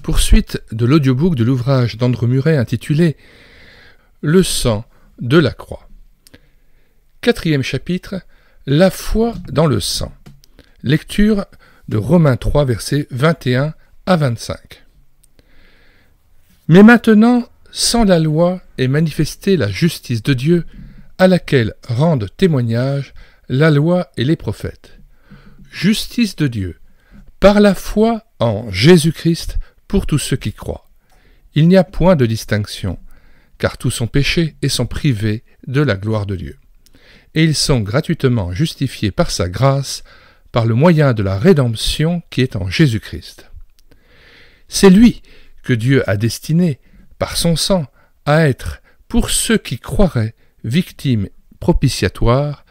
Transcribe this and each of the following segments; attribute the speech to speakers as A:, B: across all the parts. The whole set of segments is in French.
A: Poursuite de l'audiobook de l'ouvrage d'Andrew Murray intitulé « Le sang de la croix ». 4e chapitre, la foi dans le sang. Lecture de Romains 3, versets 21 à 25. Mais maintenant, sans la loi est manifestée la justice de Dieu, à laquelle rendent témoignage la loi et les prophètes. Justice de Dieu, par la foi en Jésus-Christ, pour tous ceux qui croient. Il n'y a point de distinction, car tous sont péchés et sont privés de la gloire de Dieu. Et ils sont gratuitement justifiés par sa grâce, par le moyen de la rédemption qui est en Jésus-Christ. C'est lui que Dieu a destiné, par son sang, à être, pour ceux qui croiraient, victime propitiatoire,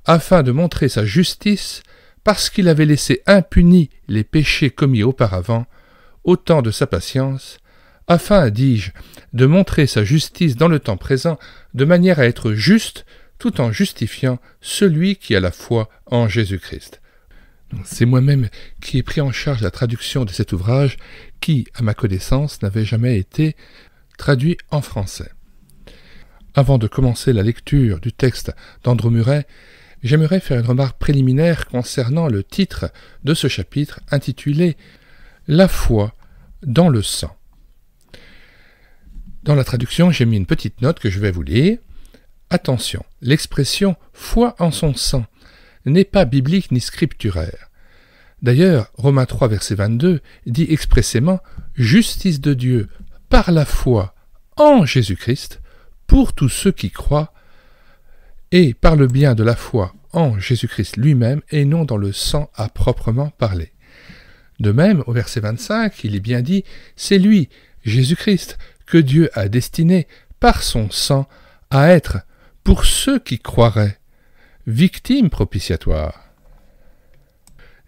A: afin de montrer sa justice, parce qu'il avait laissé impunis les péchés commis auparavant, au temps de sa patience, afin, dis-je, de montrer sa justice dans le temps présent, de manière à être juste, tout en justifiant celui qui a la foi en Jésus-Christ. C'est moi-même qui ai pris en charge la traduction de cet ouvrage, qui, à ma connaissance, n'avait jamais été traduit en français. Avant de commencer la lecture du texte d'Andrew Murray, j'aimerais faire une remarque préliminaire concernant le titre de ce chapitre intitulé « La foi dans le sang ». Dans la traduction, j'ai mis une petite note que je vais vous lire. Attention, l'expression « foi en son sang » n'est pas biblique ni scripturaire. D'ailleurs, Romains 3, verset 22 dit expressément « justice de Dieu par la foi en Jésus-Christ pour tous ceux qui croient et par le bien de la foi en Jésus-Christ lui-même et non dans le sang à proprement parler. » De même, au verset 25, il est bien dit « c'est lui, Jésus-Christ, que Dieu a destiné par son sang à être, pour ceux qui croiraient, victime propitiatoire. »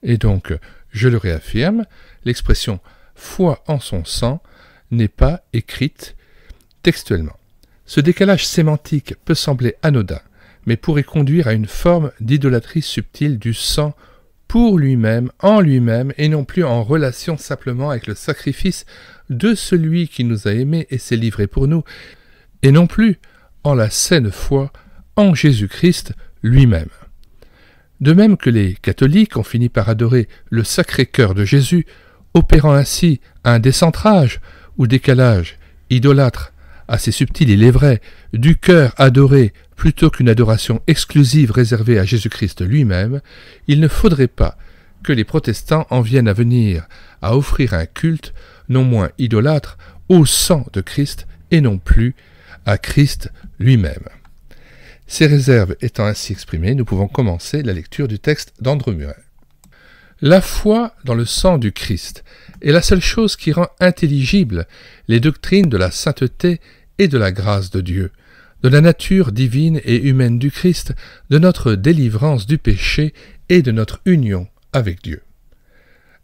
A: Et donc, je le réaffirme, l'expression « foi en son sang » n'est pas écrite textuellement. Ce décalage sémantique peut sembler anodin, mais pourrait conduire à une forme d'idolâtrie subtile du sang pour lui-même, en lui-même, et non plus en relation simplement avec le sacrifice de celui qui nous a aimés et s'est livré pour nous, et non plus en la saine foi en Jésus-Christ lui-même. De même que les catholiques ont fini par adorer le Sacré-Cœur de Jésus, opérant ainsi un décentrage ou décalage idolâtre assez subtil, il est vrai, du cœur adoré plutôt qu'une adoration exclusive réservée à Jésus-Christ lui-même, il ne faudrait pas que les protestants en viennent à venir à offrir un culte non moins idolâtre au sang de Christ et non plus à Christ lui-même. Ces réserves étant ainsi exprimées, nous pouvons commencer la lecture du texte d'Andrew Murray. La foi dans le sang du Christ est la seule chose qui rend intelligibles les doctrines de la sainteté et de la grâce de Dieu, de la nature divine et humaine du Christ, de notre délivrance du péché et de notre union avec Dieu.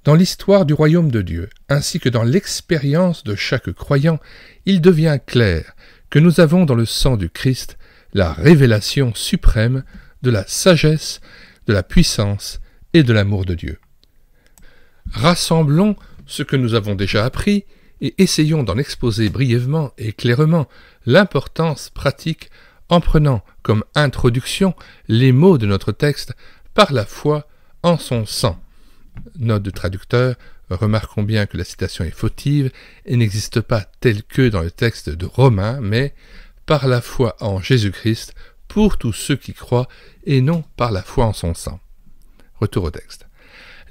A: Dans l'histoire du royaume de Dieu, ainsi que dans l'expérience de chaque croyant, il devient clair que nous avons dans le sang du Christ la révélation suprême de la sagesse, de la puissance et de l'amour de Dieu. Rassemblons ce que nous avons déjà appris et essayons d'en exposer brièvement et clairement l'importance pratique en prenant comme introduction les mots de notre texte par la foi en son sang. Note de traducteur, remarquons bien que la citation est fautive et n'existe pas telle que dans le texte de Romains, mais par la foi en Jésus-Christ pour tous ceux qui croient et non par la foi en son sang. Retour au texte.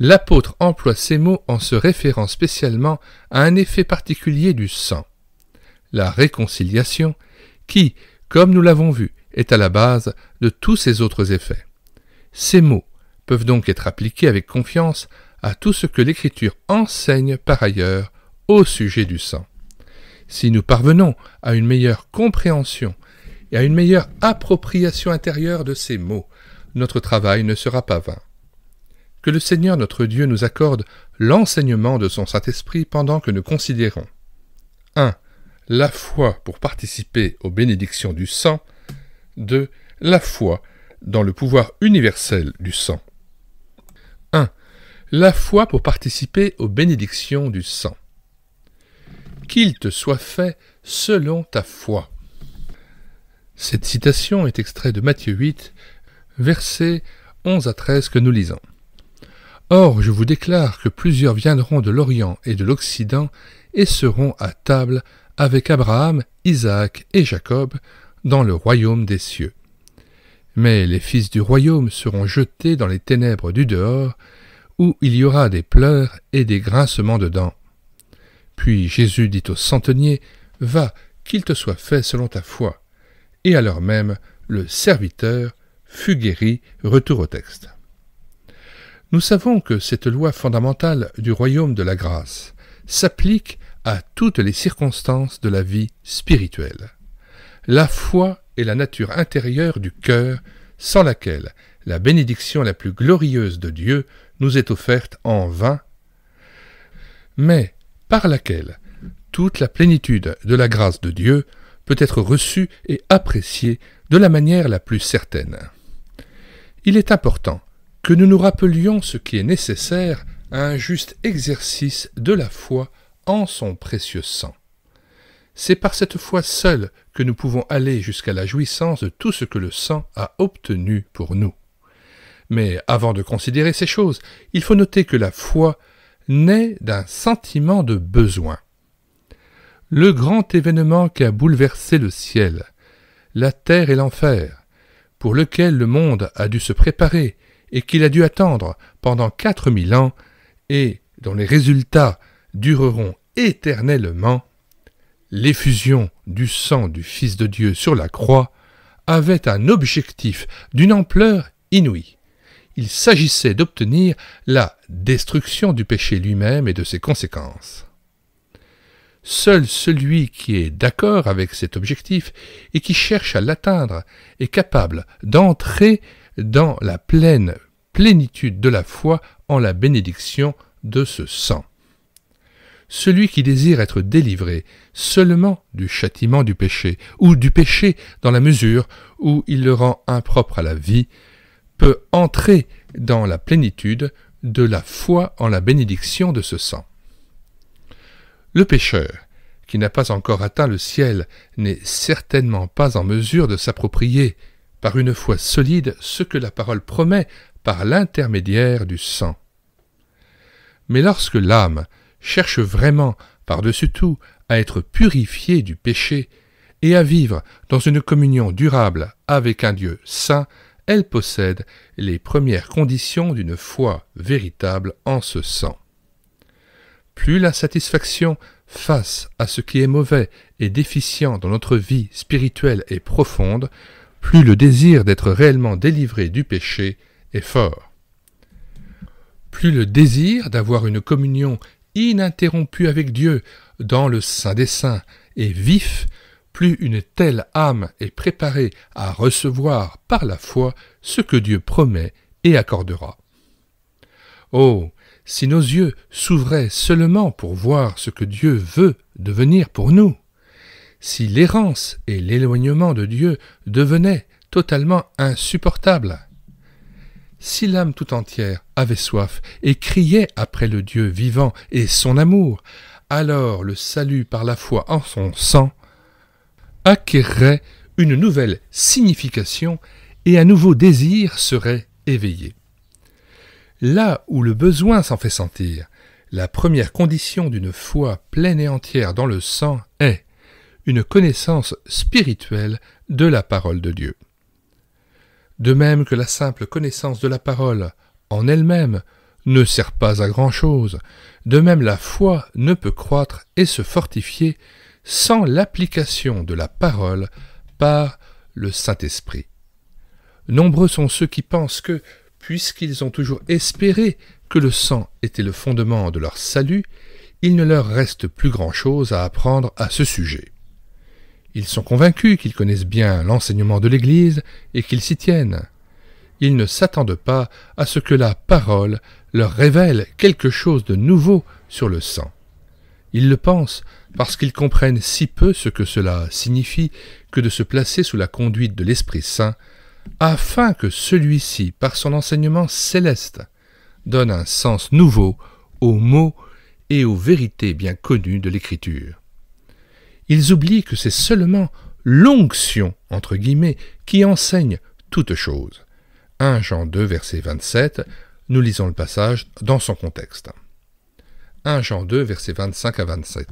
A: L'apôtre emploie ces mots en se référant spécialement à un effet particulier du sang, la réconciliation, qui, comme nous l'avons vu, est à la base de tous ces autres effets. Ces mots peuvent donc être appliqués avec confiance à tout ce que l'Écriture enseigne par ailleurs au sujet du sang. Si nous parvenons à une meilleure compréhension et à une meilleure appropriation intérieure de ces mots, notre travail ne sera pas vain. Que le Seigneur notre Dieu nous accorde l'enseignement de son Saint-Esprit pendant que nous considérons 1. La foi pour participer aux bénédictions du sang. 2. La foi dans le pouvoir universel du sang. 1. La foi pour participer aux bénédictions du sang. qu'il te soit fait selon ta foi. » Cette citation est extraite de Matthieu 8, versets 11 à 13 que nous lisons. « Or, je vous déclare que plusieurs viendront de l'Orient et de l'Occident et seront à table avec Abraham, Isaac et Jacob dans le royaume des cieux. Mais les fils du royaume seront jetés dans les ténèbres du dehors, où il y aura des pleurs et des grincements de dents. Puis Jésus dit au centenier, « Va, qu'il te soit fait selon ta foi. » Et alors même, le serviteur fut guéri. Retour au texte. Nous savons que cette loi fondamentale du royaume de la grâce s'applique à toutes les circonstances de la vie spirituelle. La foi est la nature intérieure du cœur, sans laquelle la bénédiction la plus glorieuse de Dieu nous est offerte en vain, mais par laquelle toute la plénitude de la grâce de Dieu peut être reçue et appréciée de la manière la plus certaine. Il est important que nous nous rappelions ce qui est nécessaire à un juste exercice de la foi en son précieux sang. C'est par cette foi seule que nous pouvons aller jusqu'à la jouissance de tout ce que le sang a obtenu pour nous. Mais avant de considérer ces choses, il faut noter que la foi naît d'un sentiment de besoin. Le grand événement qui a bouleversé le ciel, la terre et l'enfer, pour lequel le monde a dû se préparer et qu'il a dû attendre pendant 4000 ans et dont les résultats dureront éternellement, l'effusion du sang du Fils de Dieu sur la croix avait un objectif d'une ampleur inouïe. Il s'agissait d'obtenir la destruction du péché lui-même et de ses conséquences. Seul celui qui est d'accord avec cet objectif et qui cherche à l'atteindre est capable d'entrer dans la pleine plénitude de la foi en la bénédiction de ce sang. Celui qui désire être délivré seulement du châtiment du péché, ou du péché dans la mesure où il le rend impropre à la vie, peut entrer dans la plénitude de la foi en la bénédiction de ce sang. Le pécheur, qui n'a pas encore atteint le ciel, n'est certainement pas en mesure de s'approprier, par une foi solide, ce que la parole promet par l'intermédiaire du sang. Mais lorsque l'âme cherche vraiment, par-dessus tout, à être purifiée du péché et à vivre dans une communion durable avec un Dieu saint, elle possède les premières conditions d'une foi véritable en ce sang. Plus l'insatisfaction face à ce qui est mauvais et déficient dans notre vie spirituelle est profonde, plus le désir d'être réellement délivré du péché est fort. Plus le désir d'avoir une communion ininterrompue avec Dieu dans le Saint des Saints est vif, plus une telle âme est préparée à recevoir par la foi ce que Dieu promet et accordera. Oh, si nos yeux s'ouvraient seulement pour voir ce que Dieu veut devenir pour nous, si l'errance et l'éloignement de Dieu devenaient totalement insupportables, si l'âme tout entière avait soif et criait après le Dieu vivant et son amour, alors le salut par la foi en son sang acquerrait une nouvelle signification et un nouveau désir serait éveillé. Là où le besoin s'en fait sentir, la première condition d'une foi pleine et entière dans le sang est une connaissance spirituelle de la parole de Dieu. De même que la simple connaissance de la parole, en elle-même, ne sert pas à grand-chose, de même la foi ne peut croître et se fortifier sans l'application de la parole par le Saint-Esprit. Nombreux sont ceux qui pensent que, puisqu'ils ont toujours espéré que le sang était le fondement de leur salut, il ne leur reste plus grand-chose à apprendre à ce sujet. Ils sont convaincus qu'ils connaissent bien l'enseignement de l'Église et qu'ils s'y tiennent. Ils ne s'attendent pas à ce que la parole leur révèle quelque chose de nouveau sur le sang. Ils le pensent parce qu'ils comprennent si peu ce que cela signifie que de se placer sous la conduite de l'Esprit Saint, afin que celui-ci, par son enseignement céleste, donne un sens nouveau aux mots et aux vérités bien connues de l'Écriture. Ils oublient que c'est seulement l'onction, entre guillemets, qui enseigne toute chose. 1 Jean 2, verset 27, nous lisons le passage dans son contexte. 1 Jean 2, verset 25 à 27.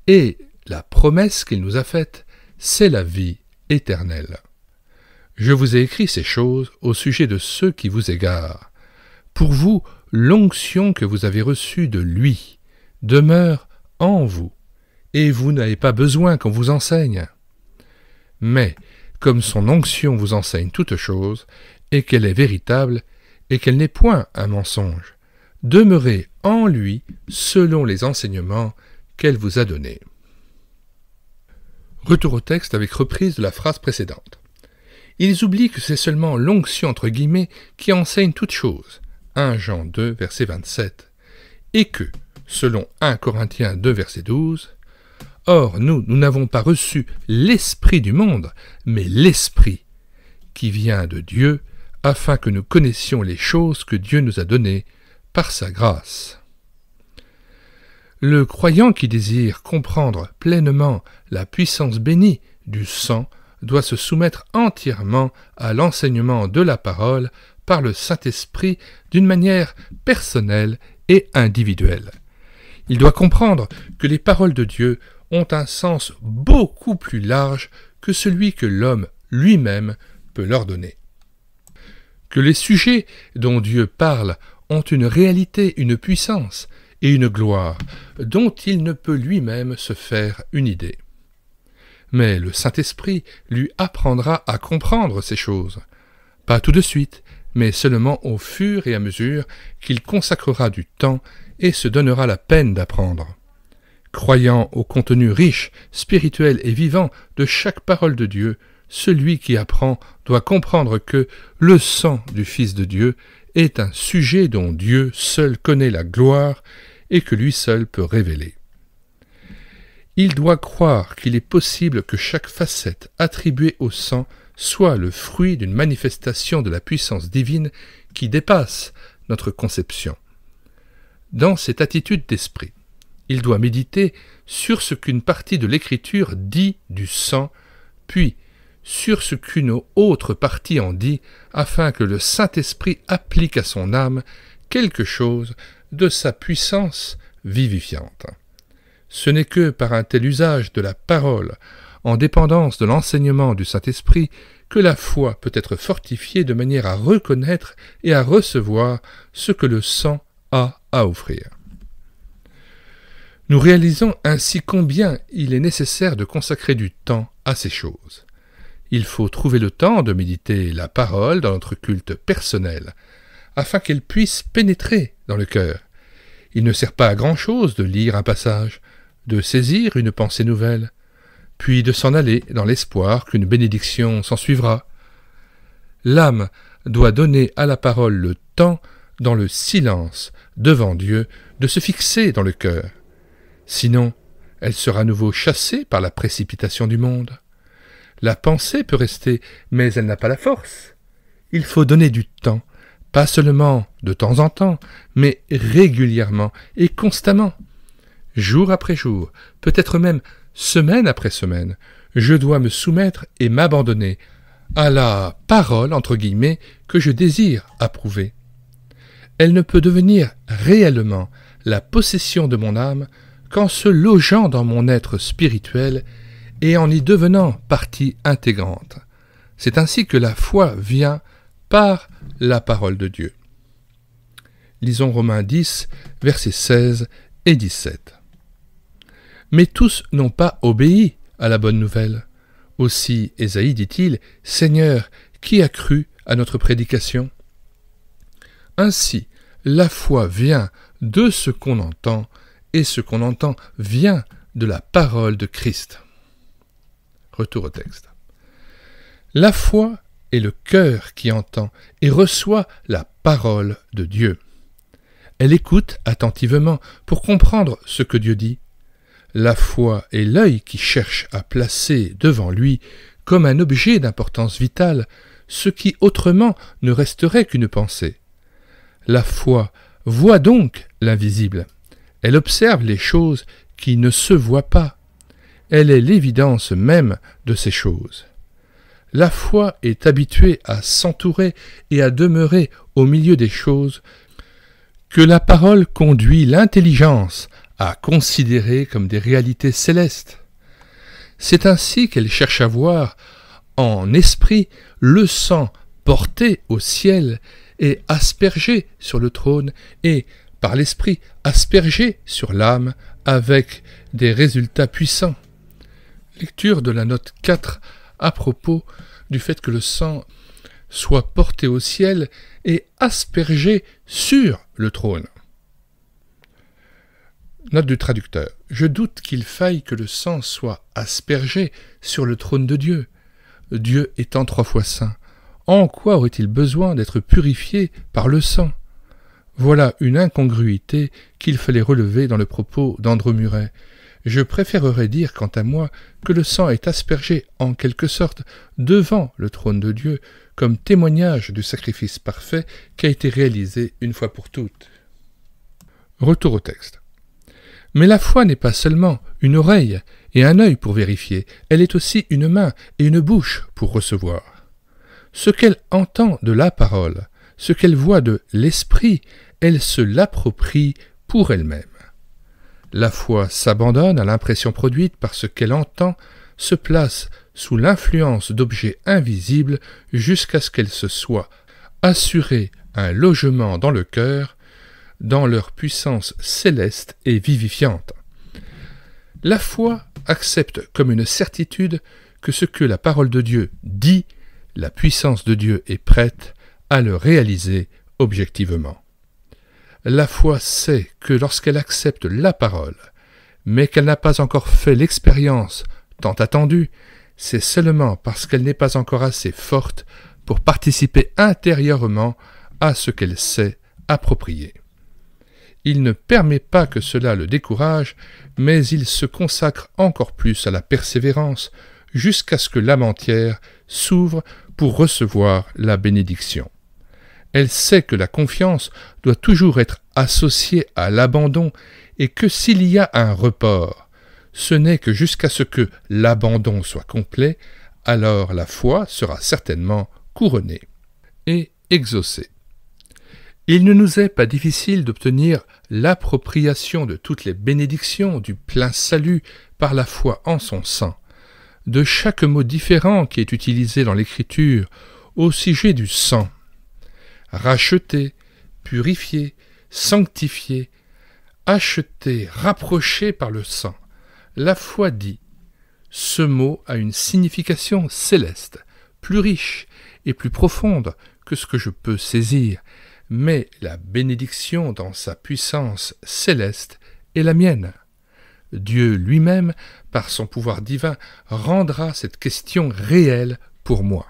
A: Et la promesse qu'il nous a faite, c'est la vie éternelle. Je vous ai écrit ces choses au sujet de ceux qui vous égarent. Pour vous, l'onction que vous avez reçue de lui demeure en vous, et vous n'avez pas besoin qu'on vous enseigne. Mais, comme son onction vous enseigne toute chose, et qu'elle est véritable, et qu'elle n'est point un mensonge, demeurez en lui selon les enseignements qu'elle vous a donnés. Retour au texte avec reprise de la phrase précédente. Ils oublient que c'est seulement l'onction entre guillemets qui enseigne toute chose. 1 Jean 2, verset 27. Et que, selon 1 Corinthiens 2, verset 12, « Or, nous n'avons pas reçu l'esprit du monde, mais l'esprit qui vient de Dieu, afin que nous connaissions les choses que Dieu nous a données par sa grâce. » Le croyant qui désire comprendre pleinement la puissance bénie du sang doit se soumettre entièrement à l'enseignement de la parole par le Saint-Esprit d'une manière personnelle et individuelle. Il doit comprendre que les paroles de Dieu ont un sens beaucoup plus large que celui que l'homme lui-même peut leur donner. Que les sujets dont Dieu parle ont une réalité, une puissance et une gloire dont il ne peut lui-même se faire une idée. Mais le Saint-Esprit lui apprendra à comprendre ces choses, pas tout de suite, mais seulement au fur et à mesure qu'il consacrera du temps et se donnera la peine d'apprendre. Croyant au contenu riche, spirituel et vivant de chaque parole de Dieu, celui qui apprend doit comprendre que le sang du Fils de Dieu est un sujet dont Dieu seul connaît la gloire et que lui seul peut révéler. Il doit croire qu'il est possible que chaque facette attribuée au sang soit le fruit d'une manifestation de la puissance divine qui dépasse notre conception. Dans cette attitude d'esprit, il doit méditer sur ce qu'une partie de l'Écriture dit du sang, puis sur ce qu'une autre partie en dit, afin que le Saint-Esprit applique à son âme quelque chose de sa puissance vivifiante. Ce n'est que par un tel usage de la parole, en dépendance de l'enseignement du Saint-Esprit, que la foi peut être fortifiée de manière à reconnaître et à recevoir ce que le sang a à offrir. Nous réalisons ainsi combien il est nécessaire de consacrer du temps à ces choses. Il faut trouver le temps de méditer la parole dans notre culte personnel, afin qu'elle puisse pénétrer dans le cœur. Il ne sert pas à grand-chose de lire un passage, de saisir une pensée nouvelle, puis de s'en aller dans l'espoir qu'une bénédiction s'en suivra. L'âme doit donner à la parole le temps, dans le silence, devant Dieu, de se fixer dans le cœur. Sinon, elle sera à nouveau chassée par la précipitation du monde. La pensée peut rester, mais elle n'a pas la force. Il faut donner du temps, pas seulement de temps en temps, mais régulièrement et constamment. Jour après jour, peut-être même semaine après semaine, je dois me soumettre et m'abandonner à la parole, entre guillemets, que je désire approuver. Elle ne peut devenir réellement la possession de mon âme qu'en se logeant dans mon être spirituel et en y devenant partie intégrante. C'est ainsi que la foi vient par la parole de Dieu. Lisons Romains 10, versets 16 et 17. Mais tous n'ont pas obéi à la bonne nouvelle. Aussi Ésaïe dit-il, « Seigneur, qui a cru à notre prédication ?» Ainsi, la foi vient de ce qu'on entend, et ce qu'on entend vient de la parole de Christ. Retour au texte. La foi est le cœur qui entend et reçoit la parole de Dieu. Elle écoute attentivement pour comprendre ce que Dieu dit. La foi est l'œil qui cherche à placer devant lui, comme un objet d'importance vitale, ce qui autrement ne resterait qu'une pensée. La foi voit donc l'invisible. Elle observe les choses qui ne se voient pas. elle est l'évidence même de ces choses. La foi est habituée à s'entourer et à demeurer au milieu des choses que la parole conduit l'intelligence à considérer comme des réalités célestes. C'est ainsi qu'elle cherche à voir en esprit le sang porté au ciel et aspergé sur le trône et, par l'esprit, aspergé sur l'âme avec des résultats puissants. Lecture de la note 4 à propos du fait que le sang soit porté au ciel et aspergé sur le trône. Note du traducteur. Je doute qu'il faille que le sang soit aspergé sur le trône de Dieu. Dieu étant 3 fois saint, en quoi aurait-il besoin d'être purifié par le sang? Voilà une incongruité qu'il fallait relever dans le propos d'Andrew Murray. Je préférerais dire, quant à moi, que le sang est aspergé, en quelque sorte, devant le trône de Dieu, comme témoignage du sacrifice parfait qui a été réalisé une fois pour toutes. Retour au texte. Mais la foi n'est pas seulement une oreille et un œil pour vérifier, elle est aussi une main et une bouche pour recevoir. Ce qu'elle entend de la parole, ce qu'elle voit de l'esprit, elle se l'approprie pour elle-même. La foi s'abandonne à l'impression produite par ce qu'elle entend, se place sous l'influence d'objets invisibles jusqu'à ce qu'elle se soit assurée un logement dans le cœur, dans leur puissance céleste et vivifiante. La foi accepte comme une certitude que ce que la parole de Dieu dit, la puissance de Dieu est prête à le réaliser objectivement. La foi sait que lorsqu'elle accepte la parole, mais qu'elle n'a pas encore fait l'expérience tant attendue, c'est seulement parce qu'elle n'est pas encore assez forte pour participer intérieurement à ce qu'elle sait approprier. Il ne permet pas que cela le décourage, mais il se consacre encore plus à la persévérance jusqu'à ce que l'âme entière s'ouvre pour recevoir la bénédiction. Elle sait que la confiance doit toujours être associée à l'abandon et que s'il y a un report, ce n'est que jusqu'à ce que l'abandon soit complet, alors la foi sera certainement couronnée et exaucée. Il ne nous est pas difficile d'obtenir l'appropriation de toutes les bénédictions du plein salut par la foi en son sang, de chaque mot différent qui est utilisé dans l'Écriture au sujet du sang. Racheté, purifié, sanctifié, acheté, rapproché par le sang. La foi dit, ce mot a une signification céleste, plus riche et plus profonde que ce que je peux saisir, mais la bénédiction dans sa puissance céleste est la mienne. Dieu lui-même, par son pouvoir divin, rendra cette question réelle pour moi.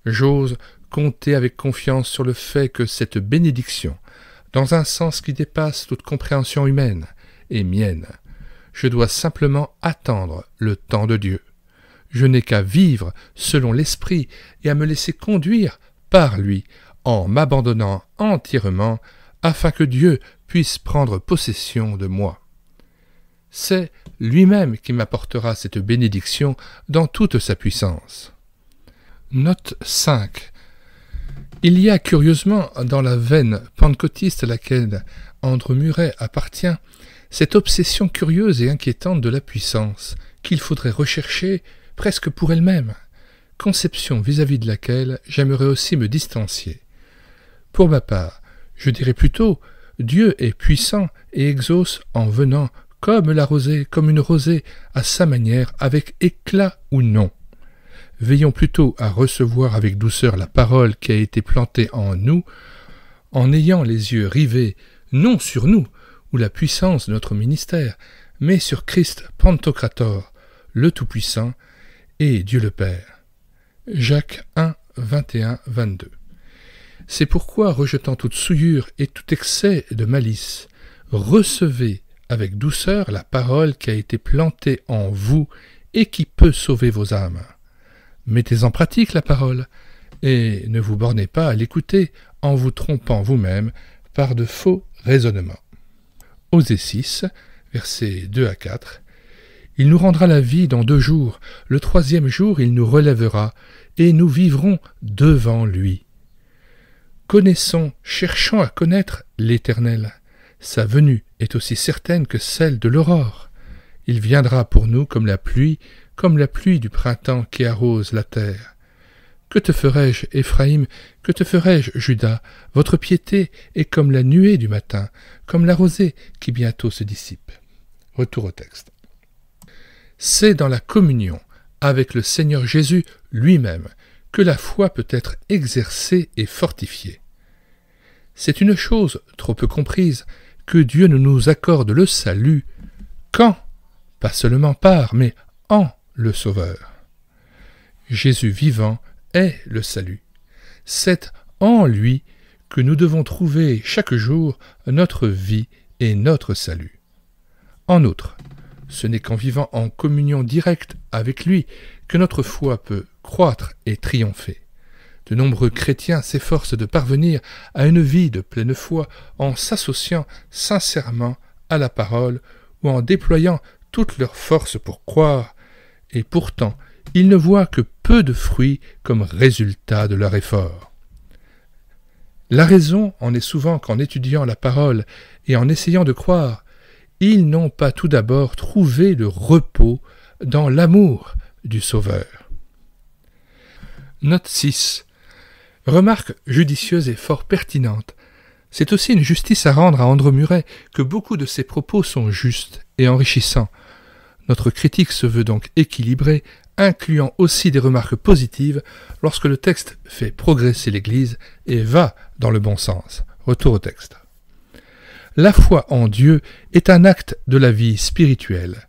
A: J'ose compter avec confiance sur le fait que cette bénédiction, dans un sens qui dépasse toute compréhension humaine, est mienne. Je dois simplement attendre le temps de Dieu. Je n'ai qu'à vivre selon l'Esprit et à me laisser conduire par lui, en m'abandonnant entièrement, afin que Dieu puisse prendre possession de moi. C'est lui-même qui m'apportera cette bénédiction dans toute sa puissance. Note 5. Il y a curieusement dans la veine pentecôtiste à laquelle Andrew Murray appartient, cette obsession curieuse et inquiétante de la puissance qu'il faudrait rechercher presque pour elle-même, conception vis-à-vis de laquelle j'aimerais aussi me distancier. Pour ma part, je dirais plutôt Dieu est puissant et exauce en venant comme la rosée, comme une rosée, à sa manière, avec éclat ou non. Veillons plutôt à recevoir avec douceur la parole qui a été plantée en nous, en ayant les yeux rivés, non sur nous, ou la puissance de notre ministère, mais sur Christ Pantocrator, le Tout-Puissant, et Dieu le Père. Jacques 1, 21-22. C'est pourquoi, rejetant toute souillure et tout excès de malice, recevez avec douceur la parole qui a été plantée en vous et qui peut sauver vos âmes. Mettez en pratique la parole, et ne vous bornez pas à l'écouter en vous trompant vous-même par de faux raisonnements. Osée 6, versets 2 à 4. Il nous rendra la vie dans 2 jours. Le 3e jour, il nous relèvera, et nous vivrons devant lui. Connaissons, cherchons à connaître l'Éternel. Sa venue est aussi certaine que celle de l'aurore. Il viendra pour nous comme la pluie du printemps qui arrose la terre. Que te ferai-je, Éphraïm? Que te ferai-je, Juda? Votre piété est comme la nuée du matin, comme la rosée qui bientôt se dissipe. Retour au texte. C'est dans la communion avec le Seigneur Jésus lui-même que la foi peut être exercée et fortifiée. C'est une chose trop peu comprise que Dieu ne nous accorde le salut qu'en, pas seulement par, mais en le Sauveur. Jésus vivant est le salut. C'est en lui que nous devons trouver chaque jour notre vie et notre salut. En outre, ce n'est qu'en vivant en communion directe avec lui que notre foi peut croître et triompher. De nombreux chrétiens s'efforcent de parvenir à une vie de pleine foi en s'associant sincèrement à la parole ou en déployant toutes leurs forces pour croire, et pourtant ils ne voient que peu de fruits comme résultat de leur effort. La raison en est souvent qu'en étudiant la parole et en essayant de croire, ils n'ont pas tout d'abord trouvé le repos dans l'amour du Sauveur. Note 6. Remarque judicieuse et fort pertinente. C'est aussi une justice à rendre à André Muret que beaucoup de ses propos sont justes et enrichissants. Notre critique se veut donc équilibrée, incluant aussi des remarques positives lorsque le texte fait progresser l'Église et va dans le bon sens. Retour au texte. La foi en Dieu est un acte de la vie spirituelle.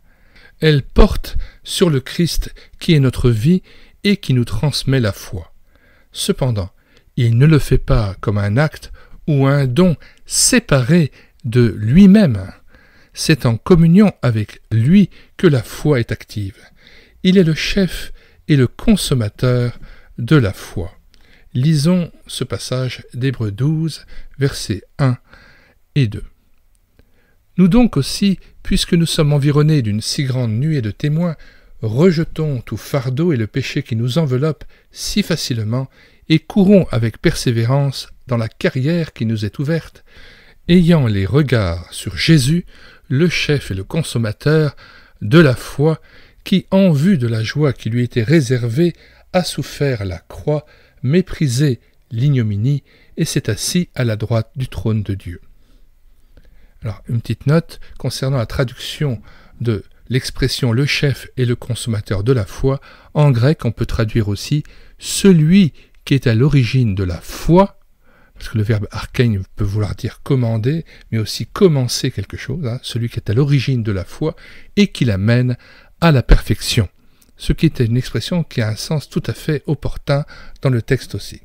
A: Elle porte sur le Christ qui est notre vie et qui nous transmet la foi. Cependant, il ne le fait pas comme un acte ou un don séparé de lui-même. C'est en communion avec lui que la foi est active. Il est le chef et le consommateur de la foi. Lisons ce passage d'Hébreux 12, versets 1 et 2. Nous donc aussi, puisque nous sommes environnés d'une si grande nuée de témoins, rejetons tout fardeau et le péché qui nous enveloppe si facilement et courons avec persévérance dans la carrière qui nous est ouverte, ayant les regards sur Jésus, le chef et le consommateur de la foi, qui, en vue de la joie qui lui était réservée, a souffert la croix, méprisé l'ignominie et s'est assis à la droite du trône de Dieu. Alors, une petite note concernant la traduction de l'expression « le chef et le consommateur de la foi ». En grec, on peut traduire aussi « celui qui est à l'origine de la foi », parce que le verbe arkein peut vouloir dire « commander », mais aussi « commencer quelque chose », celui qui est à l'origine de la foi et qui l'amène à la perfection, ce qui est une expression qui a un sens tout à fait opportun dans le texte aussi.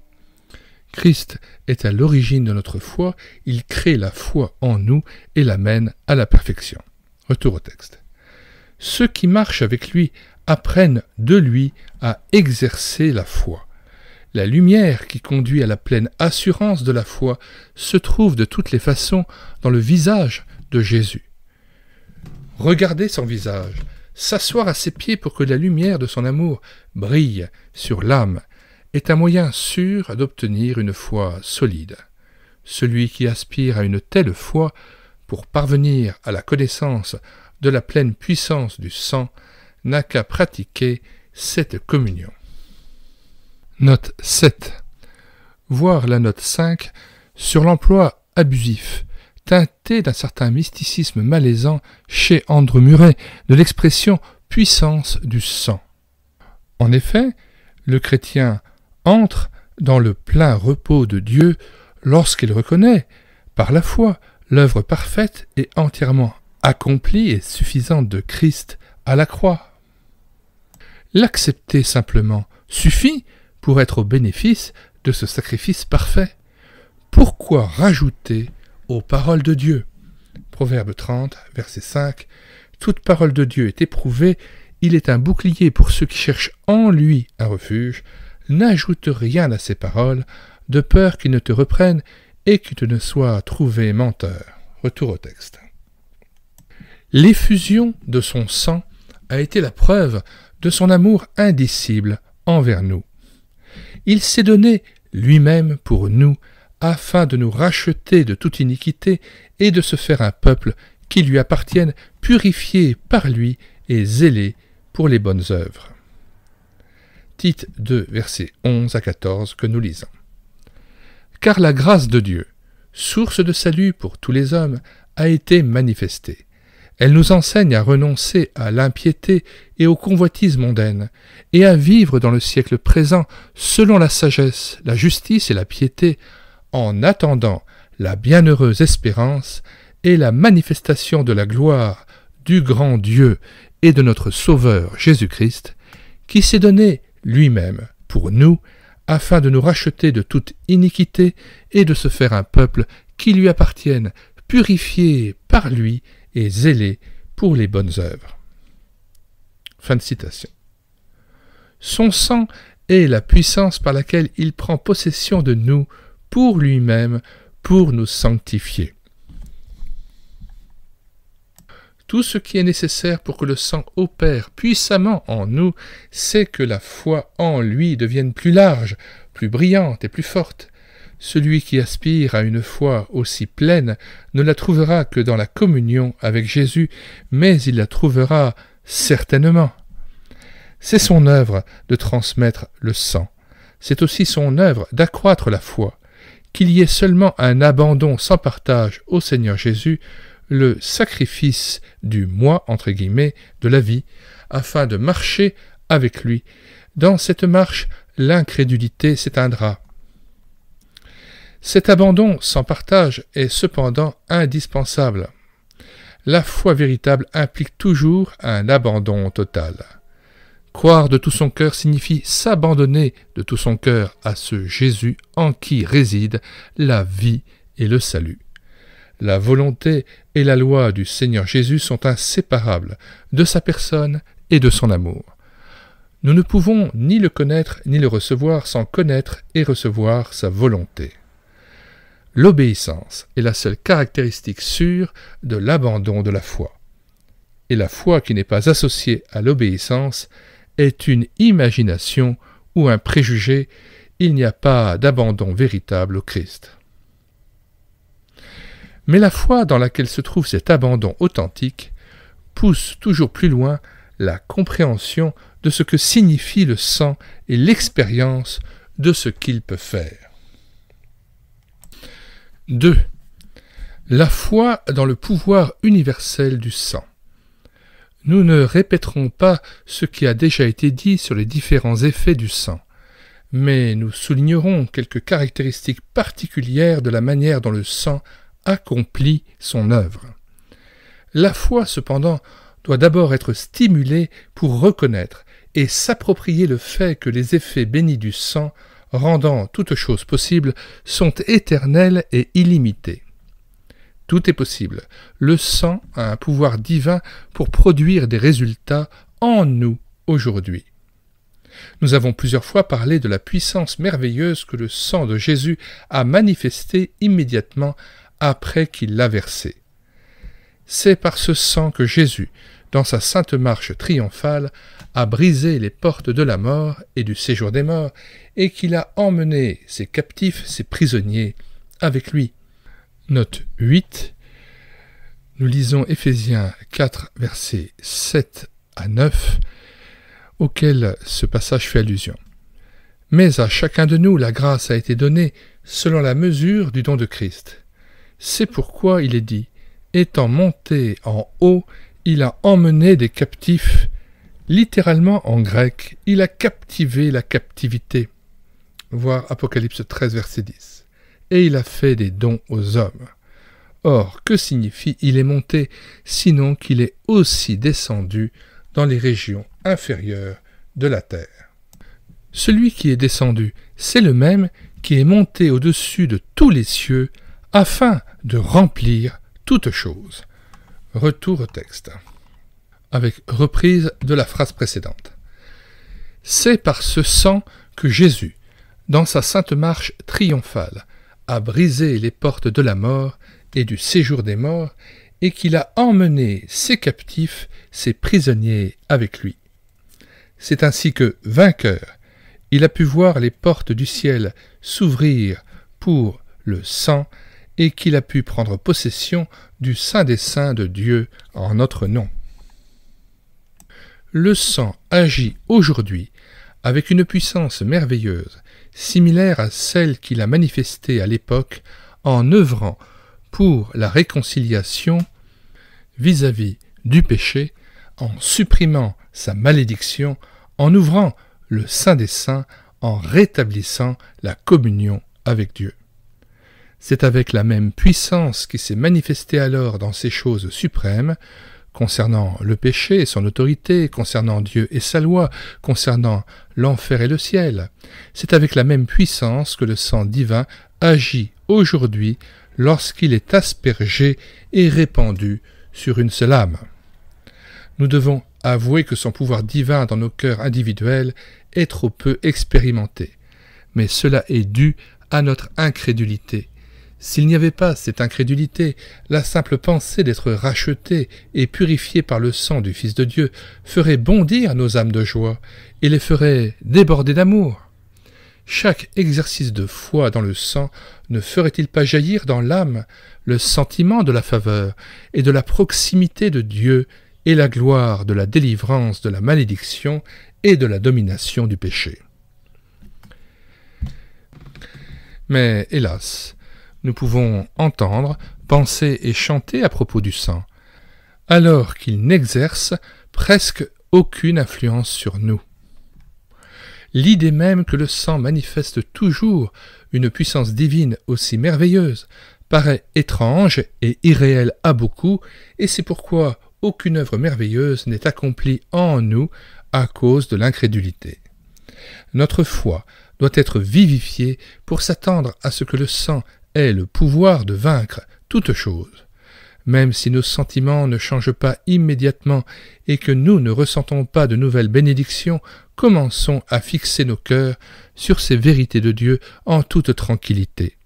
A: Christ est à l'origine de notre foi, il crée la foi en nous et l'amène à la perfection. Retour au texte. Ceux qui marchent avec lui apprennent de lui à exercer la foi. La lumière qui conduit à la pleine assurance de la foi se trouve de toutes les façons dans le visage de Jésus. Regardez son visage, s'asseoir à ses pieds pour que la lumière de son amour brille sur l'âme, est un moyen sûr d'obtenir une foi solide. Celui qui aspire à une telle foi pour parvenir à la connaissance de la pleine puissance du sang n'a qu'à pratiquer cette communion. Note 7. Voir la note 5 sur l'emploi abusif, teinté d'un certain mysticisme malaisant chez André Muret de l'expression « puissance du sang ». En effet, le chrétien entre dans le plein repos de Dieu lorsqu'il reconnaît, par la foi, l'œuvre parfaite et entièrement accomplie et suffisante de Christ à la croix. L'accepter simplement suffit pour être au bénéfice de ce sacrifice parfait. Pourquoi rajouter aux paroles de Dieu? Proverbe 30, verset 5. Toute parole de Dieu est éprouvée, il est un bouclier pour ceux qui cherchent en lui un refuge. N'ajoute rien à ces paroles, de peur qu'ils ne te reprennent et que tu ne sois trouvé menteur. Retour au texte. L'effusion de son sang a été la preuve de son amour indicible envers nous. Il s'est donné lui-même pour nous, afin de nous racheter de toute iniquité et de se faire un peuple qui lui appartienne, purifié par lui et zélé pour les bonnes œuvres. Tite 2, versets 11 à 14 que nous lisons. Car la grâce de Dieu, source de salut pour tous les hommes, a été manifestée. Elle nous enseigne à renoncer à l'impiété et aux convoitises mondaines, et à vivre dans le siècle présent selon la sagesse, la justice et la piété, en attendant la bienheureuse espérance et la manifestation de la gloire du grand Dieu et de notre Sauveur Jésus-Christ, qui s'est donné lui-même pour nous, afin de nous racheter de toute iniquité et de se faire un peuple qui lui appartienne, purifié par lui et zélé pour les bonnes œuvres. Fin de citation. Son sang est la puissance par laquelle il prend possession de nous pour lui-même, pour nous sanctifier. Tout ce qui est nécessaire pour que le sang opère puissamment en nous, c'est que la foi en lui devienne plus large, plus brillante et plus forte. Celui qui aspire à une foi aussi pleine ne la trouvera que dans la communion avec Jésus, mais il la trouvera certainement. C'est son œuvre de transmettre le sang. C'est aussi son œuvre d'accroître la foi. Qu'il y ait seulement un abandon sans partage au Seigneur Jésus, le sacrifice du moi, entre guillemets, de la vie, afin de marcher avec lui. Dans cette marche, l'incrédulité s'éteindra. Cet abandon sans partage est cependant indispensable. La foi véritable implique toujours un abandon total. Croire de tout son cœur signifie s'abandonner de tout son cœur à ce Jésus en qui réside la vie et le salut. La volonté et la loi du Seigneur Jésus sont inséparables de sa personne et de son amour. Nous ne pouvons ni le connaître ni le recevoir sans connaître et recevoir sa volonté. L'obéissance est la seule caractéristique sûre de l'abandon de la foi. Et la foi qui n'est pas associée à l'obéissance est une imagination ou un préjugé, il n'y a pas d'abandon véritable au Christ. Mais la foi dans laquelle se trouve cet abandon authentique pousse toujours plus loin la compréhension de ce que signifie le sang et l'expérience de ce qu'il peut faire. 2. La foi dans le pouvoir universel du sang. Nous ne répéterons pas ce qui a déjà été dit sur les différents effets du sang, mais nous soulignerons quelques caractéristiques particulières de la manière dont le sang accomplit son œuvre. La foi, cependant, doit d'abord être stimulée pour reconnaître et s'approprier le fait que les effets bénis du sang, rendant toute chose possible, sont éternels et illimités. Tout est possible. Le sang a un pouvoir divin pour produire des résultats en nous aujourd'hui. Nous avons plusieurs fois parlé de la puissance merveilleuse que le sang de Jésus a manifestée immédiatement après qu'il l'a versé. C'est par ce sang que Jésus, dans sa sainte marche triomphale, a brisé les portes de la mort et du séjour des morts, et qu'il a emmené ses captifs, ses prisonniers, avec lui. Note 8. Nous lisons Éphésiens 4, versets 7 à 9, auquel ce passage fait allusion. « Mais à chacun de nous la grâce a été donnée selon la mesure du don de Christ. C'est pourquoi il est dit, étant monté en haut, il a emmené des captifs. » Littéralement en grec, il a captivé la captivité. Voir Apocalypse 13, verset 10. Et il a fait des dons aux hommes. Or, que signifie « il est monté » sinon qu'il est aussi descendu dans les régions inférieures de la terre. Celui qui est descendu, c'est le même qui est monté au-dessus de tous les cieux afin de remplir toutes choses. Retour au texte, avec reprise de la phrase précédente. C'est par ce sang que Jésus, dans sa sainte marche triomphale, a brisé les portes de la mort et du séjour des morts, et qu'il a emmené ses captifs, ses prisonniers avec lui. C'est ainsi que, vainqueur, il a pu voir les portes du ciel s'ouvrir pour le sang et qu'il a pu prendre possession du Saint des Saints de Dieu en notre nom. Le sang agit aujourd'hui avec une puissance merveilleuse, similaire à celle qu'il a manifestée à l'époque en œuvrant pour la réconciliation vis-à-vis du péché, en supprimant sa malédiction, en ouvrant le Saint des Saints, en rétablissant la communion avec Dieu. C'est avec la même puissance qui s'est manifestée alors dans ces choses suprêmes, concernant le péché et son autorité, concernant Dieu et sa loi, concernant l'enfer et le ciel. C'est avec la même puissance que le sang divin agit aujourd'hui lorsqu'il est aspergé et répandu sur une seule âme. Nous devons avouer que son pouvoir divin dans nos cœurs individuels est trop peu expérimenté, mais cela est dû à notre incrédulité. S'il n'y avait pas cette incrédulité, la simple pensée d'être racheté et purifié par le sang du Fils de Dieu ferait bondir nos âmes de joie et les ferait déborder d'amour. Chaque exercice de foi dans le sang ne ferait-il pas jaillir dans l'âme le sentiment de la faveur et de la proximité de Dieu et la gloire de la délivrance de la malédiction et de la domination du péché? Mais hélas, nous pouvons entendre, penser et chanter à propos du sang, alors qu'il n'exerce presque aucune influence sur nous. L'idée même que le sang manifeste toujours une puissance divine aussi merveilleuse paraît étrange et irréelle à beaucoup, et c'est pourquoi aucune œuvre merveilleuse n'est accomplie en nous à cause de l'incrédulité. Notre foi doit être vivifiée pour s'attendre à ce que le sang ait le pouvoir de vaincre toute chose. Même si nos sentiments ne changent pas immédiatement et que nous ne ressentons pas de nouvelles bénédictions, commençons à fixer nos cœurs sur ces vérités de Dieu en toute tranquillité.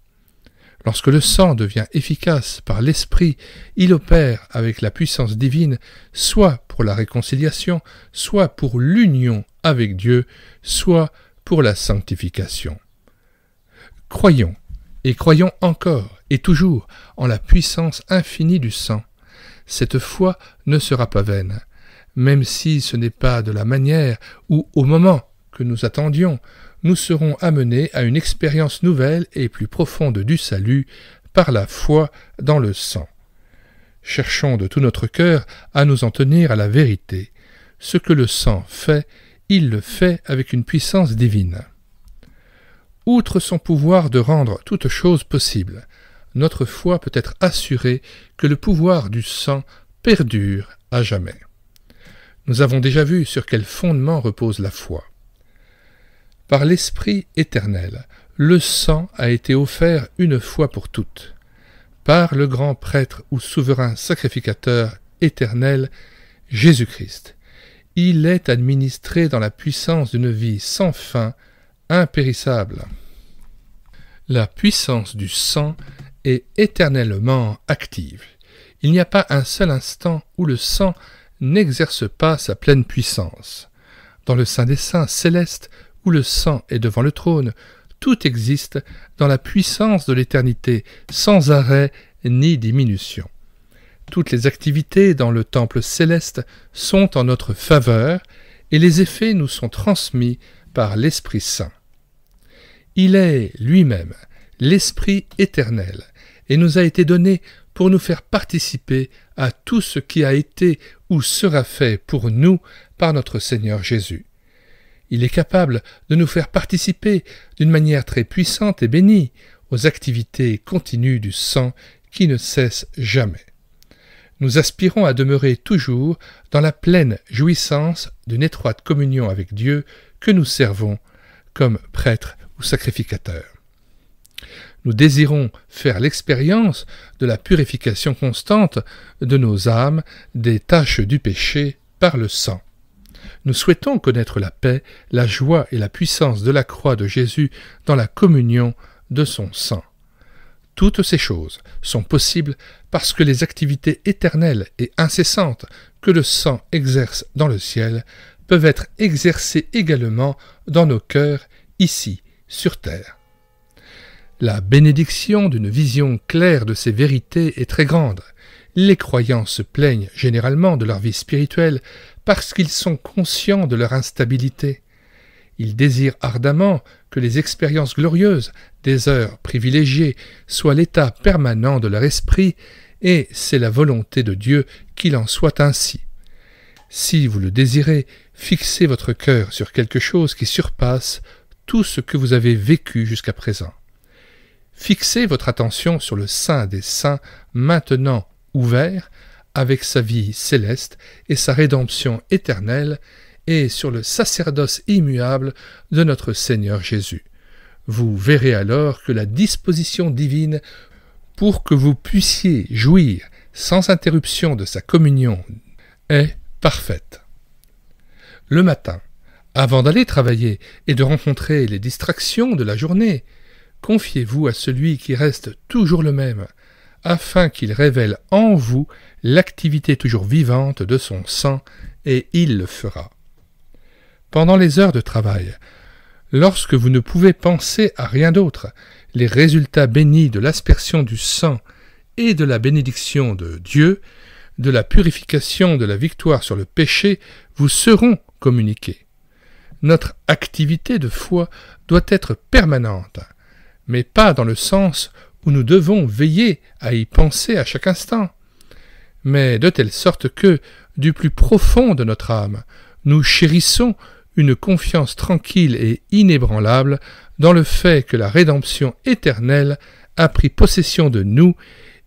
A: Lorsque le sang devient efficace par l'Esprit, il opère avec la puissance divine, soit pour la réconciliation, soit pour l'union avec Dieu, soit pour la sanctification. Croyons, et croyons encore et toujours en la puissance infinie du sang. Cette foi ne sera pas vaine, même si ce n'est pas de la manière où, au moment que nous attendions, nous serons amenés à une expérience nouvelle et plus profonde du salut par la foi dans le sang. Cherchons de tout notre cœur à nous en tenir à la vérité. Ce que le sang fait, il le fait avec une puissance divine. Outre son pouvoir de rendre toute chose possible, notre foi peut être assurée que le pouvoir du sang perdure à jamais. Nous avons déjà vu sur quel fondement repose la foi. Par l'Esprit éternel, le sang a été offert une fois pour toutes. Par le grand prêtre ou souverain sacrificateur éternel, Jésus-Christ, il est administré dans la puissance d'une vie sans fin, impérissable. La puissance du sang est éternellement active. Il n'y a pas un seul instant où le sang n'exerce pas sa pleine puissance. Dans le Saint des Saints céleste, où le sang est devant le trône, tout existe dans la puissance de l'éternité, sans arrêt ni diminution. Toutes les activités dans le temple céleste sont en notre faveur, et les effets nous sont transmis par l'Esprit Saint. Il est lui-même l'Esprit éternel, et nous a été donné pour nous faire participer à tout ce qui a été ou sera fait pour nous par notre Seigneur Jésus. Il est capable de nous faire participer d'une manière très puissante et bénie aux activités continues du sang qui ne cessent jamais. Nous aspirons à demeurer toujours dans la pleine jouissance d'une étroite communion avec Dieu que nous servons comme prêtres ou sacrificateurs. Nous désirons faire l'expérience de la purification constante de nos âmes des taches du péché par le sang. Nous souhaitons connaître la paix, la joie et la puissance de la croix de Jésus dans la communion de son sang. Toutes ces choses sont possibles parce que les activités éternelles et incessantes que le sang exerce dans le ciel peuvent être exercées également dans nos cœurs, ici, sur terre. La bénédiction d'une vision claire de ces vérités est très grande. Les croyants se plaignent généralement de leur vie spirituelle parce qu'ils sont conscients de leur instabilité. Ils désirent ardemment que les expériences glorieuses des heures privilégiées soient l'état permanent de leur esprit, et c'est la volonté de Dieu qu'il en soit ainsi. Si vous le désirez, fixez votre cœur sur quelque chose qui surpasse tout ce que vous avez vécu jusqu'à présent. Fixez votre attention sur le Saint des Saints, maintenant ouvert, avec sa vie céleste et sa rédemption éternelle, et sur le sacerdoce immuable de notre Seigneur Jésus. Vous verrez alors que la disposition divine pour que vous puissiez jouir sans interruption de sa communion est parfaite. Le matin, avant d'aller travailler et de rencontrer les distractions de la journée, confiez-vous à celui qui reste toujours le même, afin qu'il révèle en vous l'activité toujours vivante de son sang, et il le fera. Pendant les heures de travail, lorsque vous ne pouvez penser à rien d'autre, les résultats bénis de l'aspersion du sang et de la bénédiction de Dieu, de la purification de la victoire sur le péché, vous seront communiqués. Notre activité de foi doit être permanente, mais pas dans le sens où nous devons veiller à y penser à chaque instant, mais de telle sorte que, du plus profond de notre âme, nous chérissons une confiance tranquille et inébranlable dans le fait que la rédemption éternelle a pris possession de nous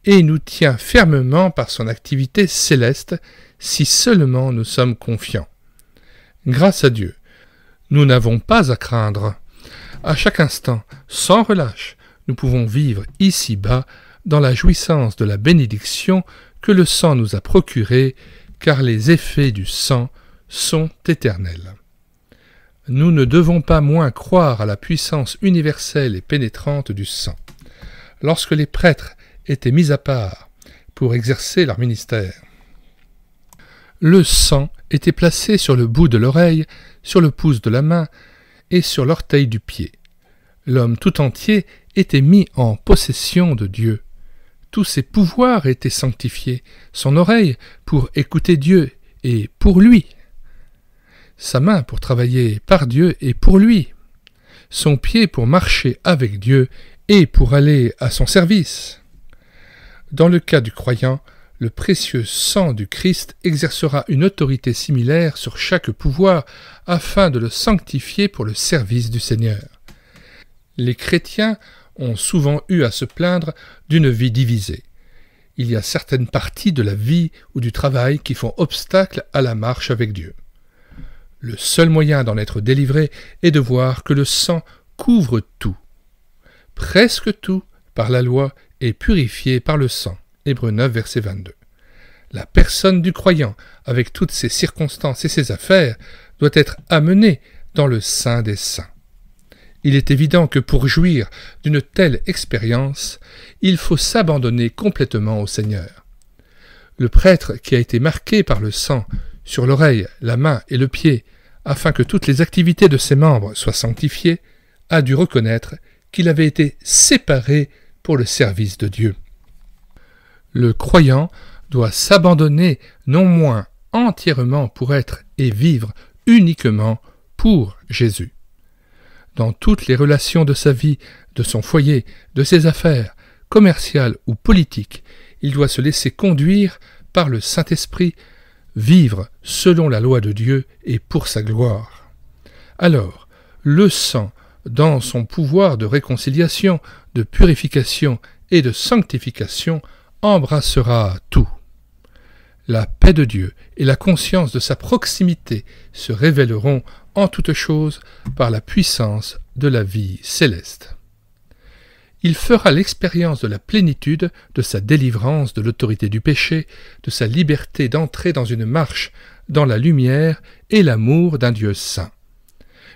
A: et nous tient fermement par son activité céleste, si seulement nous sommes confiants. Grâce à Dieu, nous n'avons pas à craindre. À chaque instant, sans relâche, nous pouvons vivre ici-bas dans la jouissance de la bénédiction que le sang nous a procurée, car les effets du sang sont éternels. Nous ne devons pas moins croire à la puissance universelle et pénétrante du sang. Lorsque les prêtres étaient mis à part pour exercer leur ministère, le sang était placé sur le bout de l'oreille, sur le pouce de la main et sur l'orteil du pied. L'homme tout entier était mis en possession de Dieu. Tous ses pouvoirs étaient sanctifiés, son oreille pour écouter Dieu et pour lui, sa main pour travailler par Dieu et pour lui, son pied pour marcher avec Dieu et pour aller à son service. Dans le cas du croyant, le précieux sang du Christ exercera une autorité similaire sur chaque pouvoir afin de le sanctifier pour le service du Seigneur. Les chrétiens ont souvent eu à se plaindre d'une vie divisée. Il y a certaines parties de la vie ou du travail qui font obstacle à la marche avec Dieu. Le seul moyen d'en être délivré est de voir que le sang couvre tout. Presque tout, par la loi, est purifié par le sang. Hébreux 9, verset 22. La personne du croyant, avec toutes ses circonstances et ses affaires, doit être amenée dans le Saint des Saints. Il est évident que pour jouir d'une telle expérience, il faut s'abandonner complètement au Seigneur. Le prêtre qui a été marqué par le sang sur l'oreille, la main et le pied, afin que toutes les activités de ses membres soient sanctifiées, a dû reconnaître qu'il avait été séparé pour le service de Dieu. Le croyant doit s'abandonner non moins entièrement pour être et vivre uniquement pour Jésus. Dans toutes les relations de sa vie, de son foyer, de ses affaires, commerciales ou politiques, il doit se laisser conduire par le Saint-Esprit, vivre selon la loi de Dieu et pour sa gloire. Alors, le sang, dans son pouvoir de réconciliation, de purification et de sanctification, embrassera tout. La paix de Dieu et la conscience de sa proximité se révéleront en toutes choses par la puissance de la vie céleste. Il fera l'expérience de la plénitude de sa délivrance de l'autorité du péché, de sa liberté d'entrer dans une marche dans la lumière et l'amour d'un Dieu saint.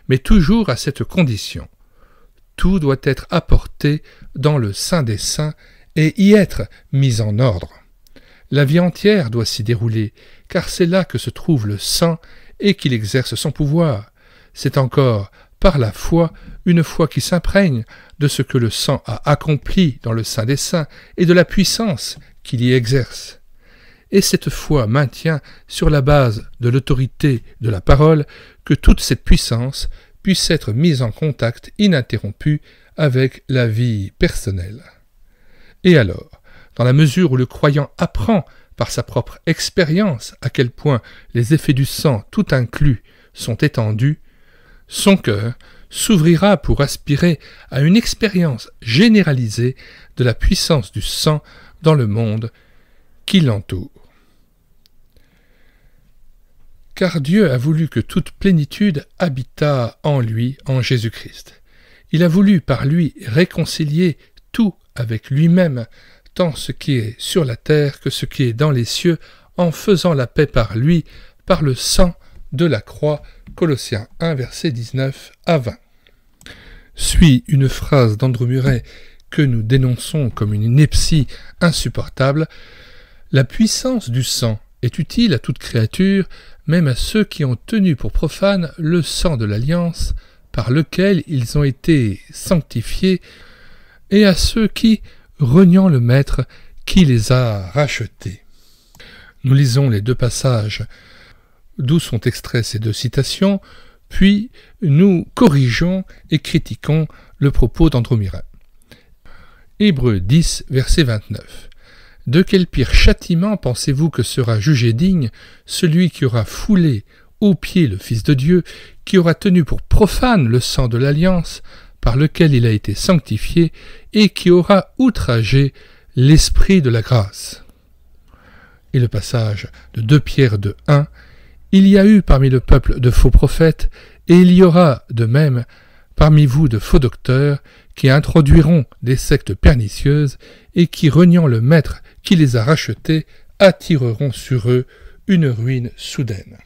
A: Mais toujours à cette condition. tout doit être apporté dans le Saint des Saints et y être mis en ordre. La vie entière doit s'y dérouler, car c'est là que se trouve le sang et qu'il exerce son pouvoir. C'est encore, par la foi, une foi qui s'imprègne de ce que le sang a accompli dans le Saint des Saints et de la puissance qu'il y exerce. Et cette foi maintient, sur la base de l'autorité de la parole, que toute cette puissance puisse être mise en contact ininterrompu avec la vie personnelle. Et alors, dans la mesure où le croyant apprend par sa propre expérience à quel point les effets du sang tout inclus sont étendus, son cœur s'ouvrira pour aspirer à une expérience généralisée de la puissance du sang dans le monde qui l'entoure. Car Dieu a voulu que toute plénitude habitât en lui, en Jésus-Christ. Il a voulu par lui réconcilier tout avec lui-même, tant ce qui est sur la terre que ce qui est dans les cieux, en faisant la paix par lui, par le sang de la croix. Colossiens 1, versets 19 à 20. Suit une phrase d'Andrew Murray que nous dénonçons comme une ineptie insupportable. La puissance du sang est utile à toute créature, même à ceux qui ont tenu pour profane le sang de l'alliance par lequel ils ont été sanctifiés, et à ceux qui, reniant le Maître, qui les a rachetés. Nous lisons les deux passages d'où sont extraits ces deux citations, puis nous corrigeons et critiquons le propos d'Andrew Murray. Hébreux 10, verset 29. De quel pire châtiment pensez-vous que sera jugé digne celui qui aura foulé aux pieds le Fils de Dieu, qui aura tenu pour profane le sang de l'alliance par lequel il a été sanctifié, et qui aura outragé l'Esprit de la grâce. Et le passage de 2 Pierre 2:1, il y a eu parmi le peuple de faux prophètes, et il y aura de même parmi vous de faux docteurs, qui introduiront des sectes pernicieuses, et qui, reniant le Maître qui les a rachetés, attireront sur eux une ruine soudaine.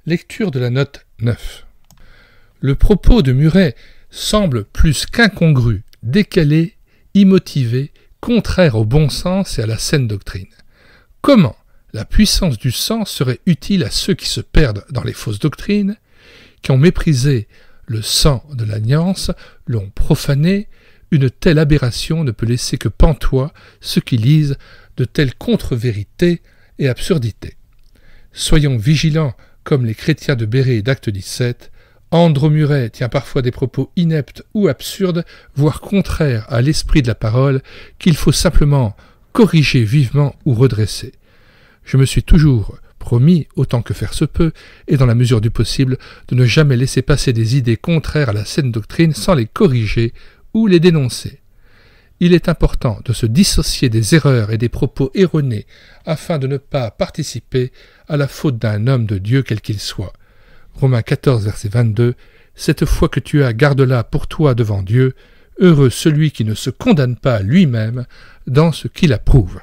A: Lecture de la note 9. Le propos de Murray semble plus qu'incongru, décalé, immotivé, contraire au bon sens et à la saine doctrine. Comment la puissance du sang serait utile à ceux qui se perdent dans les fausses doctrines, qui ont méprisé le sang de l'alliance, l'ont profané? Une telle aberration ne peut laisser que pantois ceux qui lisent de telles contre-vérités et absurdités. Soyons vigilants comme les chrétiens de Bérée d'Acte 17, Andrew Murray tient parfois des propos ineptes ou absurdes, voire contraires à l'esprit de la parole, qu'il faut simplement corriger vivement ou redresser. Je me suis toujours promis, autant que faire se peut, et dans la mesure du possible, de ne jamais laisser passer des idées contraires à la saine doctrine sans les corriger ou les dénoncer. Il est important de se dissocier des erreurs et des propos erronés afin de ne pas participer à la faute d'un homme de Dieu quel qu'il soit. Romains 14, verset 22, « Cette foi que tu as, garde-la pour toi devant Dieu. Heureux celui qui ne se condamne pas lui-même dans ce qu'il approuve. »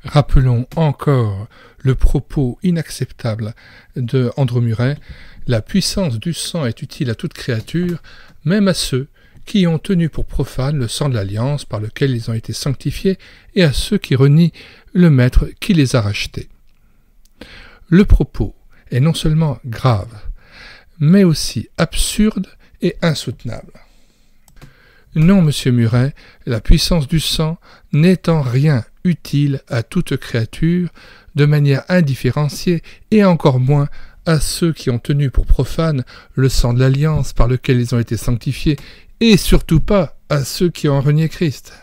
A: Rappelons encore le propos inacceptable de Andrew Murray. La puissance du sang est utile à toute créature, même à ceux qui ont tenu pour profane le sang de l'alliance par lequel ils ont été sanctifiés, et à ceux qui renient le Maître qui les a rachetés. Le propos est non seulement grave, mais aussi absurde et insoutenable. Non, monsieur Murray, la puissance du sang n'est en rien utile à toute créature, de manière indifférenciée, et encore moins à ceux qui ont tenu pour profane le sang de l'alliance par lequel ils ont été sanctifiés, et surtout pas à ceux qui ont renié Christ.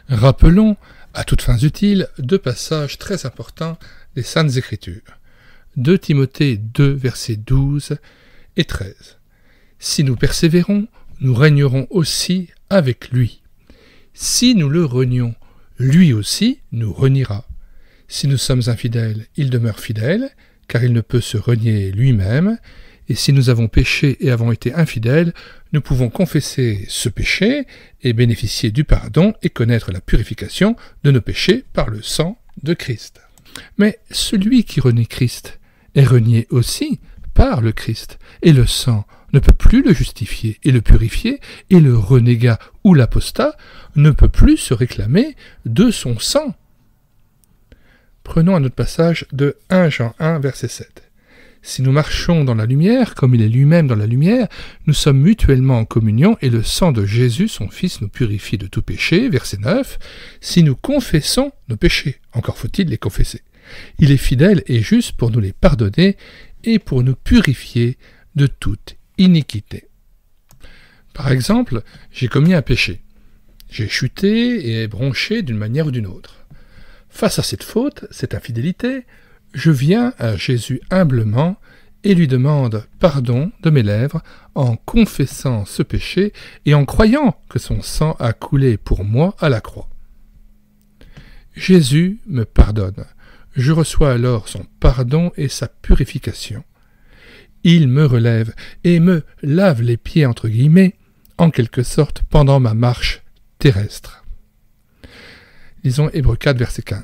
A: Rappelons, à toutes fins utiles, 2 passages très importants des Saintes Écritures. 2 Timothée 2, versets 12 et 13. « Si nous persévérons, nous régnerons aussi avec lui. Si nous le renions, lui aussi nous reniera. Si nous sommes infidèles, il demeure fidèle, car il ne peut se renier lui-même. Et si nous avons péché et avons été infidèles, nous pouvons confesser ce péché et bénéficier du pardon et connaître la purification de nos péchés par le sang de Christ. Mais celui qui renie Christ est renié aussi par le Christ, et le sang ne peut plus le justifier et le purifier, et le renégat ou l'apostat ne peut plus se réclamer de son sang. Prenons un autre passage de 1 Jean 1, verset 7. Si nous marchons dans la lumière, comme il est lui-même dans la lumière, nous sommes mutuellement en communion, et le sang de Jésus, son Fils, nous purifie de tout péché. Verset 9. Si nous confessons nos péchés, encore faut-il les confesser. Il est fidèle et juste pour nous les pardonner et pour nous purifier de toute iniquité. Par exemple, j'ai commis un péché. J'ai chuté et bronché d'une manière ou d'une autre. Face à cette faute, cette infidélité, je viens à Jésus humblement et lui demande pardon de mes lèvres en confessant ce péché et en croyant que son sang a coulé pour moi à la croix. Jésus me pardonne. Je reçois alors son pardon et sa purification. Il me relève et me lave les pieds entre guillemets, en quelque sorte pendant ma marche terrestre. Lisons Hébreux 4, verset 15.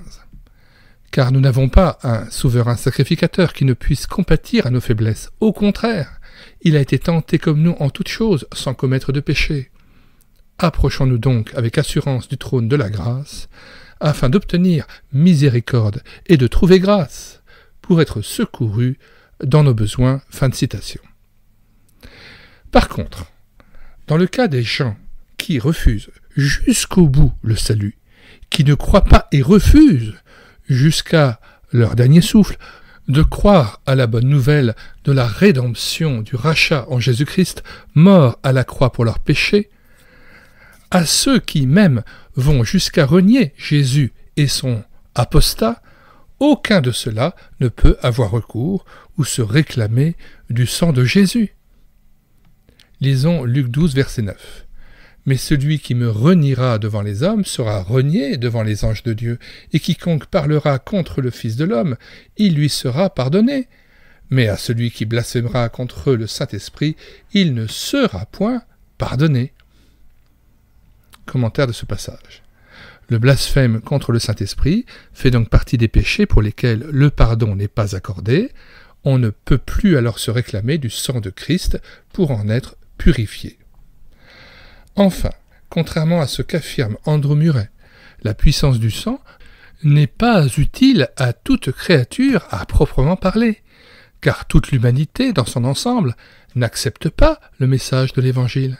A: Car nous n'avons pas un souverain sacrificateur qui ne puisse compatir à nos faiblesses. Au contraire, il a été tenté comme nous en toutes choses, sans commettre de péché. Approchons-nous donc avec assurance du trône de la grâce, afin d'obtenir miséricorde et de trouver grâce, pour être secourus dans nos besoins. Fin de citation. Par contre, dans le cas des gens qui refusent jusqu'au bout le salut, qui ne croient pas et refusent jusqu'à leur dernier souffle de croire à la bonne nouvelle de la rédemption, du rachat en Jésus-Christ, mort à la croix pour leurs péchés, à ceux qui même vont jusqu'à renier Jésus et son apostat, aucun de ceux-là ne peut avoir recours ou se réclamer du sang de Jésus. Lisons Luc 12, verset 9. Mais celui qui me reniera devant les hommes sera renié devant les anges de Dieu, et quiconque parlera contre le Fils de l'homme, il lui sera pardonné. Mais à celui qui blasphémera contre le Saint-Esprit, il ne sera point pardonné. Commentaire de ce passage. Le blasphème contre le Saint-Esprit fait donc partie des péchés pour lesquels le pardon n'est pas accordé. On ne peut plus alors se réclamer du sang de Christ pour en être purifié. Enfin, contrairement à ce qu'affirme Andrew Murray, la puissance du sang n'est pas utile à toute créature à proprement parler, car toute l'humanité dans son ensemble n'accepte pas le message de l'Évangile.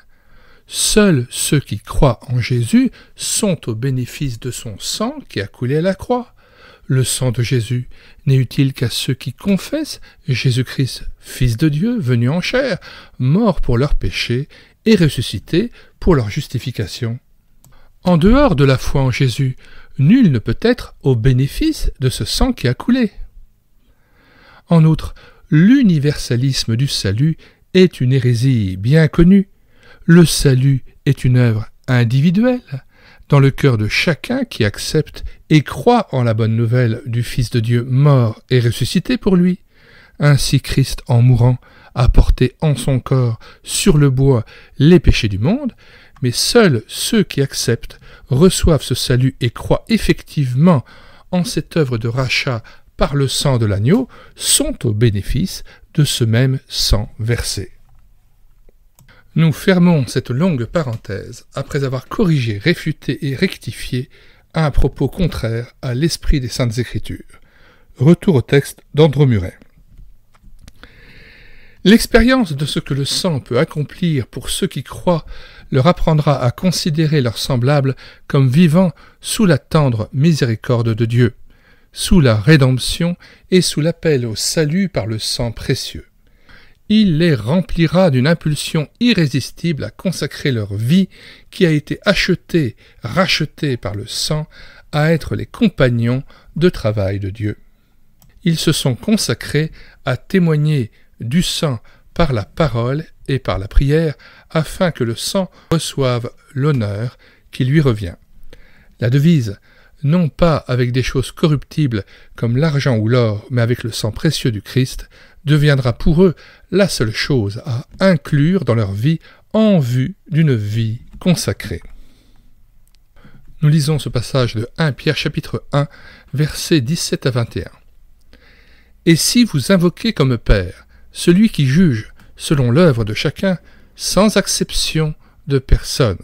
A: Seuls ceux qui croient en Jésus sont au bénéfice de son sang qui a coulé à la croix. Le sang de Jésus n'est utile qu'à ceux qui confessent Jésus-Christ, Fils de Dieu, venu en chair, mort pour leurs péchés et ressuscité pour leur justification. En dehors de la foi en Jésus, nul ne peut être au bénéfice de ce sang qui a coulé. En outre, l'universalisme du salut est une hérésie bien connue. Le salut est une œuvre individuelle, dans le cœur de chacun qui accepte et croit en la bonne nouvelle du Fils de Dieu mort et ressuscité pour lui. Ainsi Christ, en mourant, a porté en son corps sur le bois les péchés du monde, mais seuls ceux qui acceptent, reçoivent ce salut et croient effectivement en cette œuvre de rachat par le sang de l'agneau sont au bénéfice de ce même sang versé. Nous fermons cette longue parenthèse après avoir corrigé, réfuté et rectifié un propos contraire à l'esprit des Saintes Écritures. Retour au texte d'Andrew Murray. L'expérience de ce que le sang peut accomplir pour ceux qui croient leur apprendra à considérer leurs semblables comme vivant sous la tendre miséricorde de Dieu, sous la rédemption et sous l'appel au salut par le sang précieux. Il les remplira d'une impulsion irrésistible à consacrer leur vie qui a été achetée, rachetée par le sang, à être les compagnons de travail de Dieu. Ils se sont consacrés à témoigner du sang par la parole et par la prière, afin que le sang reçoive l'honneur qui lui revient. La devise, non pas avec des choses corruptibles comme l'argent ou l'or, mais avec le sang précieux du Christ, deviendra pour eux la seule chose à inclure dans leur vie en vue d'une vie consacrée. Nous lisons ce passage de 1 Pierre chapitre 1, versets 17 à 21. « Et si vous invoquez comme Père celui qui juge selon l'œuvre de chacun, sans acception de personne.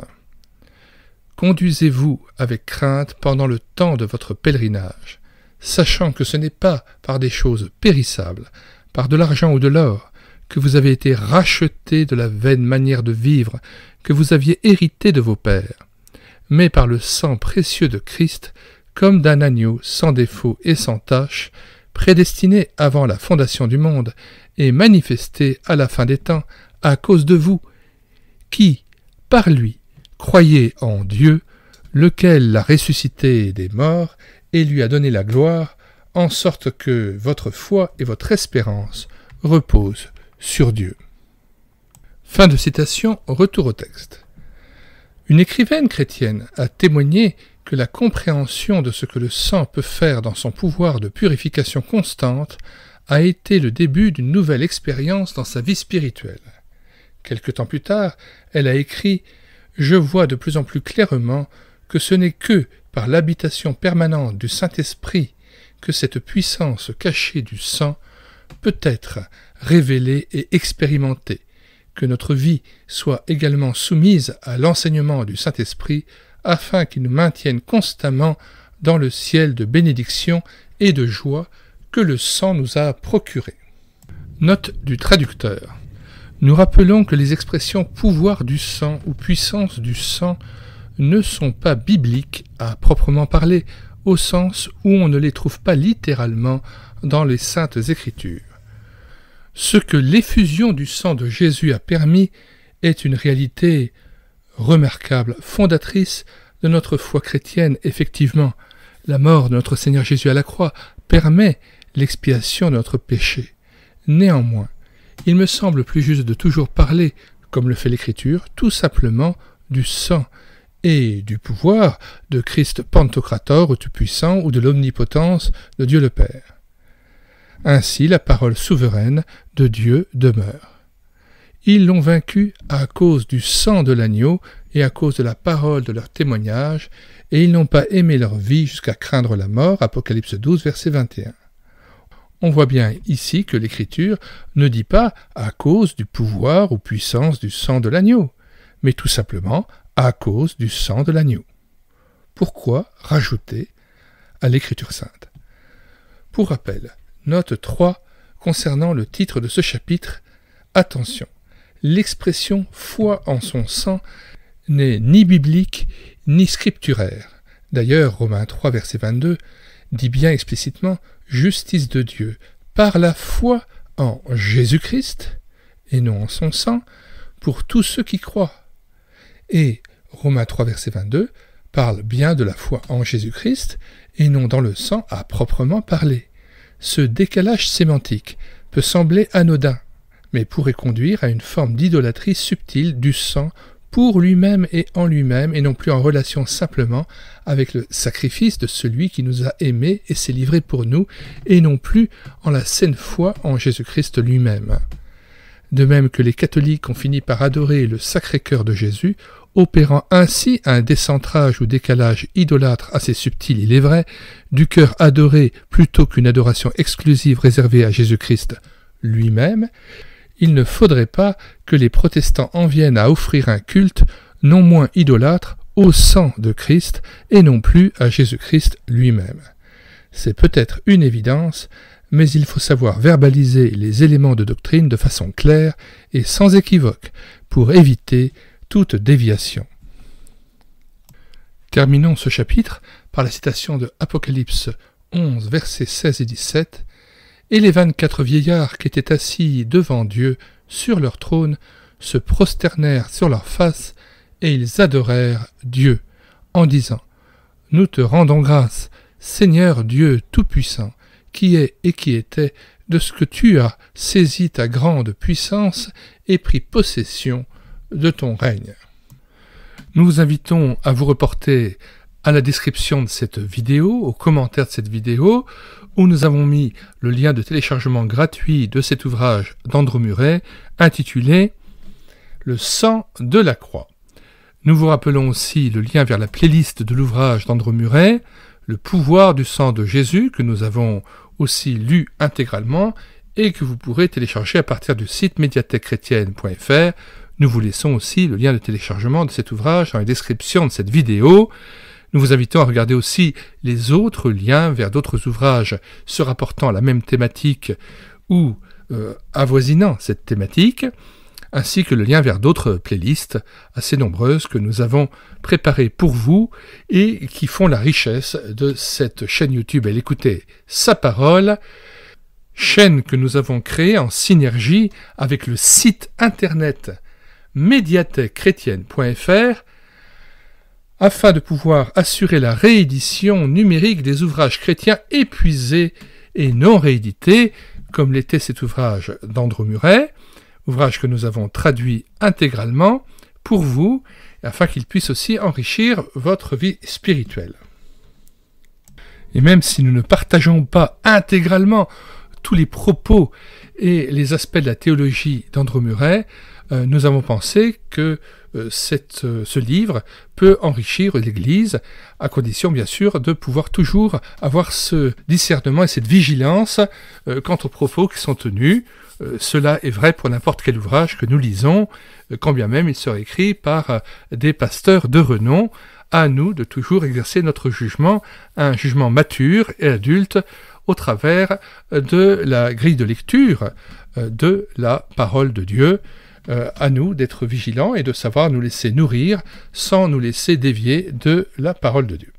A: Conduisez-vous avec crainte pendant le temps de votre pèlerinage, sachant que ce n'est pas par des choses périssables, par de l'argent ou de l'or, que vous avez été rachetés de la vaine manière de vivre que vous aviez hérité de vos pères, mais par le sang précieux de Christ, comme d'un agneau sans défaut et sans tache, prédestiné avant la fondation du monde et manifesté à la fin des temps à cause de vous, qui, par lui, croyez en Dieu, lequel l'a ressuscité des morts et lui a donné la gloire, en sorte que votre foi et votre espérance reposent sur Dieu. Fin de citation, retour au texte. Une écrivaine chrétienne a témoigné que la compréhension de ce que le sang peut faire dans son pouvoir de purification constante a été le début d'une nouvelle expérience dans sa vie spirituelle. Quelque temps plus tard, elle a écrit « Je vois de plus en plus clairement que ce n'est que par l'habitation permanente du Saint-Esprit que cette puissance cachée du sang peut être révélée et expérimentée, que notre vie soit également soumise à l'enseignement du Saint-Esprit afin qu'il nous maintienne constamment dans le ciel de bénédiction et de joie que le sang nous a procuré. » Note du traducteur. Nous rappelons que les expressions « pouvoir du sang » ou « puissance du sang » ne sont pas bibliques à proprement parler, au sens où on ne les trouve pas littéralement dans les Saintes Écritures. Ce que l'effusion du sang de Jésus a permis est une réalité remarquable, fondatrice de notre foi chrétienne. Effectivement, la mort de notre Seigneur Jésus à la croix permet l'expiation de notre péché. Néanmoins, il me semble plus juste de toujours parler, comme le fait l'Écriture, tout simplement du sang et du pouvoir de Christ Pantocrator, ou Tout-Puissant, ou de l'omnipotence de Dieu le Père. Ainsi, la parole souveraine de Dieu demeure. Ils l'ont vaincu à cause du sang de l'agneau et à cause de la parole de leur témoignage, et ils n'ont pas aimé leur vie jusqu'à craindre la mort. Apocalypse 12, verset 21. On voit bien ici que l'Écriture ne dit pas à cause du pouvoir ou puissance du sang de l'agneau, mais tout simplement à cause du sang de l'agneau. Pourquoi rajouter à l'Écriture sainte? Pour rappel, note 3 concernant le titre de ce chapitre, attention, l'expression « foi en son sang » n'est ni biblique ni scripturaire. D'ailleurs, Romains 3, verset 22, dit bien explicitement « justice de Dieu par la foi en Jésus-Christ, et non en son sang, pour tous ceux qui croient. » Et Romains 3, verset 22, parle bien de la foi en Jésus-Christ, et non dans le sang à proprement parler. Ce décalage sémantique peut sembler anodin, mais pourrait conduire à une forme d'idolâtrie subtile du sang pour lui-même et non plus en relation simplement avec le sacrifice de celui qui nous a aimés et s'est livré pour nous, et non plus en la saine foi en Jésus-Christ lui-même. De même que les catholiques ont fini par adorer le Sacré-Cœur de Jésus, opérant ainsi un décentrage ou décalage idolâtre assez subtil, il est vrai, du cœur adoré plutôt qu'une adoration exclusive réservée à Jésus-Christ lui-même, il ne faudrait pas que les protestants en viennent à offrir un culte non moins idolâtre au sang de Christ et non plus à Jésus-Christ lui-même. C'est peut-être une évidence, mais il faut savoir verbaliser les éléments de doctrine de façon claire et sans équivoque pour éviter toute déviation. Terminons ce chapitre par la citation de Apocalypse 11, versets 16 et 17. « Et les 24 vieillards qui étaient assis devant Dieu sur leur trône se prosternèrent sur leurs faces, et ils adorèrent Dieu, en disant « Nous te rendons grâce, Seigneur Dieu Tout-Puissant, qui est et qui était, de ce que tu as saisi ta grande puissance et pris possession de ton règne. » Nous vous invitons à vous reporter à la description de cette vidéo, aux commentaires de cette vidéo, où nous avons mis le lien de téléchargement gratuit de cet ouvrage d'Andrew Murray, intitulé « Le sang de la croix ». Nous vous rappelons aussi le lien vers la playlist de l'ouvrage d'Andrew Murray, « Le pouvoir du sang de Jésus », que nous avons aussi lu intégralement, et que vous pourrez télécharger à partir du site médiathèquechrétienne.fr. Nous vous laissons aussi le lien de téléchargement de cet ouvrage dans la description de cette vidéo. Nous vous invitons à regarder aussi les autres liens vers d'autres ouvrages se rapportant à la même thématique ou avoisinant cette thématique, ainsi que le lien vers d'autres playlists assez nombreuses que nous avons préparées pour vous et qui font la richesse de cette chaîne YouTube. Elle écoutait sa parole, chaîne que nous avons créée en synergie avec le site internet médiathèquechrétienne.fr afin de pouvoir assurer la réédition numérique des ouvrages chrétiens épuisés et non réédités, comme l'était cet ouvrage d'Andrew Murray, ouvrage que nous avons traduit intégralement pour vous, afin qu'il puisse aussi enrichir votre vie spirituelle. Et même si nous ne partageons pas intégralement tous les propos et les aspects de la théologie d'Andrew Murray, nous avons pensé que ce livre peut enrichir l'Église, à condition bien sûr de pouvoir toujours avoir ce discernement et cette vigilance quant aux propos qui sont tenus. Cela est vrai pour n'importe quel ouvrage que nous lisons, quand bien même il sera écrit par des pasteurs de renom. À nous de toujours exercer notre jugement, un jugement mature et adulte, au travers de la grille de lecture de la parole de Dieu. À nous d'être vigilants et de savoir nous laisser nourrir sans nous laisser dévier de la parole de Dieu.